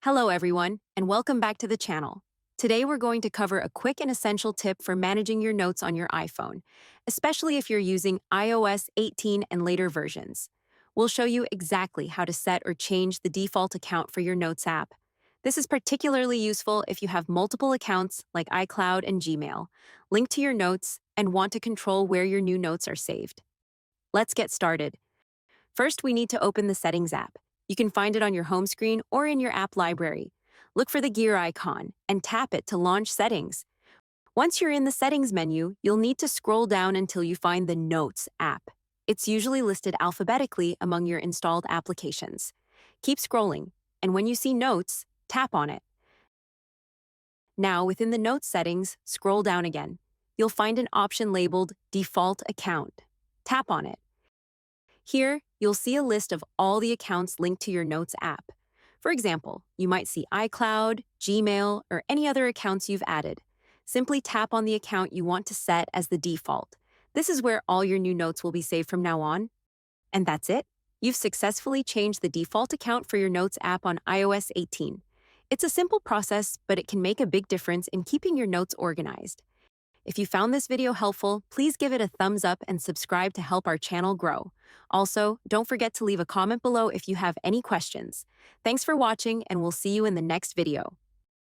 Hello everyone, and welcome back to the channel. Today we're going to cover a quick and essential tip for managing your notes on your iPhone, especially if you're using iOS 18 and later versions. We'll show you exactly how to set or change the default account for your Notes app. This is particularly useful if you have multiple accounts like iCloud and Gmail, linked to your notes, and want to control where your new notes are saved. Let's get started. First, we need to open the Settings app. You can find it on your home screen or in your app library. Look for the gear icon and tap it to launch settings. Once you're in the Settings menu, you'll need to scroll down until you find the Notes app. It's usually listed alphabetically among your installed applications. Keep scrolling, and when you see Notes, tap on it. Now, within the Notes settings, scroll down again. You'll find an option labeled Default Account. Tap on it. Here, you'll see a list of all the accounts linked to your Notes app. For example, you might see iCloud, Gmail, or any other accounts you've added. Simply tap on the account you want to set as the default. This is where all your new notes will be saved from now on. And that's it. You've successfully changed the default account for your Notes app on iOS 18. It's a simple process, but it can make a big difference in keeping your notes organized. If you found this video helpful, please give it a thumbs up and subscribe to help our channel grow. Also, don't forget to leave a comment below if you have any questions. Thanks for watching, and we'll see you in the next video.